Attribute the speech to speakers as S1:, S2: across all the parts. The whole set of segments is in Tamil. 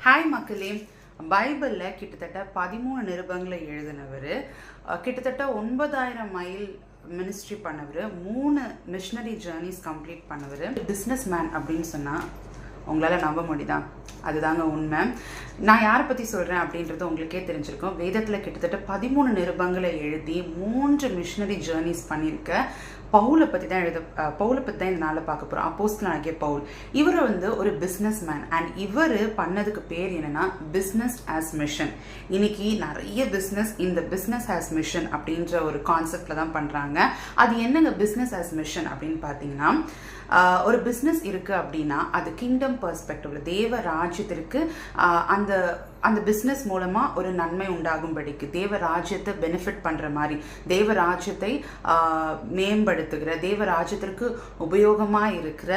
S1: ஹாய் மக்களே, பைபிளில் கிட்டத்தட்ட 13 நிருபங்களை எழுதினவர், கிட்டத்தட்ட 9000 மைல் மினிஸ்ட்ரி பண்ணவர், 3 மிஷனரி ஜேர்னிஸ் கம்ப்ளீட் பண்ணவர். பிஸ்னஸ் மேன் அப்படின்னு சொன்னால் உங்களால் நம்ப முடியுதான்? அதுதாங்க உண்மை. நான் யாரை பற்றி சொல்கிறேன் அப்படின்றது உங்களுக்கே தெரிஞ்சிருக்கும். வேதத்தில் கிட்டத்தட்ட 13 நிருபங்களை எழுதி 3 மிஷனரி ஜேர்னிஸ் பண்ணியிருக்க பவுலை பற்றி தான் இந்த நாளில் பார்க்க போகிறோம். அப்போஸ்தலனாகிய பவுல். இவர் ஒரு பிஸ்னஸ் மேன் அண்ட் இவர் பண்ணதுக்கு பேர் என்னென்னா பிஸ்னஸ் ஆஸ் மிஷன். இன்னைக்கு நிறைய பிஸ்னஸ் இந்த பிஸ்னஸ் ஆஸ் மிஷன் அப்படின்ற ஒரு கான்செப்டில் தான் பண்ணுறாங்க. அது என்னங்க பிஸ்னஸ் ஆஸ் மிஷன் அப்படின்னு பார்த்தீங்கன்னா, ஒரு பிஸ்னஸ் இருக்குது அப்படின்னா அது கிங்டம் பெர்ஸ்பெக்டிவ்ல தேவ ராஜ்யத்திற்கு அந்த பிஸ்னஸ் மூலமாக ஒரு நன்மை உண்டாகும்படிக்கு தேவ ராஜ்யத்தை பெனிஃபிட் பண்ணுற மாதிரி தேவ ராஜ்யத்தை மேம்படுத்துகிற தேவ ராஜ்யத்திற்கு உபயோகமாக இருக்கிற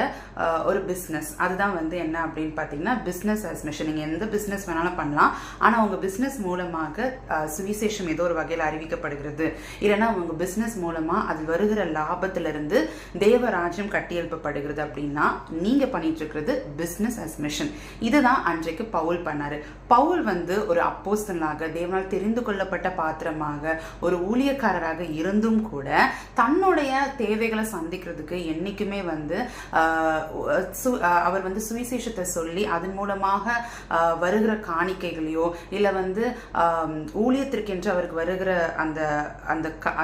S1: ஒரு பிஸ்னஸ். அதுதான் என்ன அப்படின்னு பார்த்தீங்கன்னா பிஸ்னஸ் ஆஸ் மிஷன். நீங்கள் எந்த பிஸ்னஸ் வேணாலும் பண்ணலாம், ஆனால் உங்கள் பிஸ்னஸ் மூலமாக சுவிசேஷம் ஏதோ ஒரு வகையில் அறிவிக்கப்படுகிறது, இல்லைன்னா உங்கள் பிஸ்னஸ் மூலமாக அது வருகிற லாபத்திலிருந்து தேவ ராஜ்யம் கட்டியெழுப்பப்படுகிறது அப்படின்னா நீங்கள் பண்ணிட்டு இருக்கிறது பிஸ்னஸ் ஆஸ் மிஷன். இதுதான் அன்றைக்கு பவுல் பண்ணாரு. பவுல் ஒரு அப்போஸ்தலனாக தேவனால் தெரிந்து கொள்ளப்பட்ட பாத்திரமாக ஒரு ஊழியக்காரராக இருந்தும் கூட தன்னுடைய தேவைகளை சந்திக்கிறதுக்கு என்னைக்குமே அவர் சுவிசேஷத்தை சொல்லி அதன் மூலமாக வருகிற காணிக்கைகளையோ இல்லை ஊழியத்திற்கென்று அவருக்கு வருகிற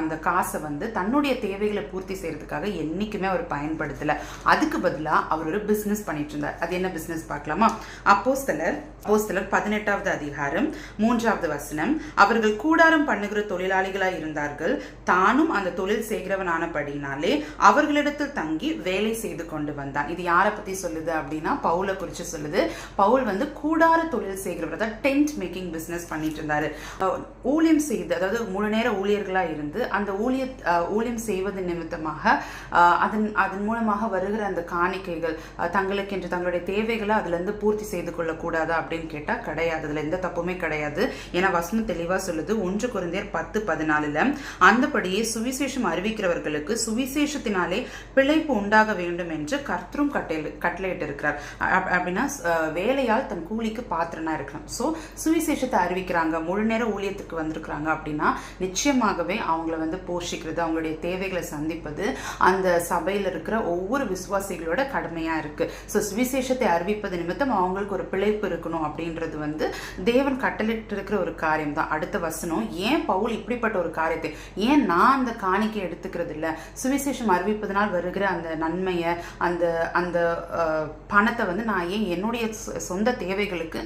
S1: அந்த காசை தன்னுடைய தேவைகளை பூர்த்தி செய்யறதுக்காக என்னைக்குமே அவர் பயன்படுத்தல. அதுக்கு பதிலாக அவர் ஒரு பிசினஸ் பண்ணிட்டு இருந்தார். அது என்ன பிசினஸ் பார்க்கலாமா? அப்போஸ்தலர் 18வது அதிகாரம் 3வது வசனம். அவர்கள் கூடாரம் பண்ணுகிற தொழிலாளிகளாய் இருந்தார்கள். தானும் அந்த தொழில் செய்கிறவனானபடினாலே அவர்களிடத்தில் தங்கி வேலை செய்து கொண்டு வந்தான். இது யாரை பத்தி சொல்லுது அப்படின்னா பவுலை குறித்து சொல்லுது. பவுல் கூடார தொழில் செய்கிறவர், அதாவது டென்ட் மேக்கிங் பிசினஸ் பண்ணிட்டு இருந்தாரு. ஊழியம் செய்து, அதாவது முழு நேர ஊழியர்களா இருந்து அந்த ஊழியம் செய்வது நிமித்தமாக அதன் மூலமாக வருகிற அந்த காணிக்கைகள் தங்களுக்கென்று தங்களுடைய தேவைகளை அதுல இருந்து பூர்த்தி செய்து கொள்ளக்கூடாதா அப்படின்னு கேட்டா கிடையாது. அதுல எந்த தப்புமே கிடையாது. ஏன்னா வசனம் தெளிவா சொல்லுது. 1 கொரிந்தியர் 10:14 அந்தபடியே சுவிசேஷம் அறிவிக்கிறவர்களுக்கு சுவிசேஷத்தினாலே பிழைப்பு உண்டாக வேண்டும் என்று கர்த்தரும் கட்டளையிட்டு இருக்கிறார். அப்படின்னா வேலையால் தன் கூலிக்கு பாத்திரனா இருக்கலாம். ஸோ சுவிசேஷத்தை அறிவிக்கிறாங்க, முழு நேர ஊழியத்துக்கு வந்திருக்கிறாங்க அப்படின்னா நிச்சயமாகவே அவங்கள போஷிக்கிறது, அவங்களுடைய தேவைகளை சந்திப்பது அந்த சபையில் இருக்கிற ஒவ்வொரு விசுவாசிகளோட கடமையா இருக்கு. ஸோ சுவிசேஷத்தை அறிவிப்பது நிமித்தம் அவங்களுக்கு ஒரு பிழைப்பு இருக்கணும் அப்படின்றது தேவன் கட்டளையிட்டு இருக்கிற ஒரு காரியம் தான். அடுத்த வசனம், ஏன் பவுல் இப்படிப்பட்ட ஒரு காரியத்தை, ஏன் நான் அந்த காணிக்கை எடுத்துக்கிறது இல்லை, சுவிசேஷம் அறிவிப்பதனால் வருகிற அந்த நன்மையை அந்த பணத்தை நான் ஏன் என்னுடைய சொந்த தேவைகளுக்கு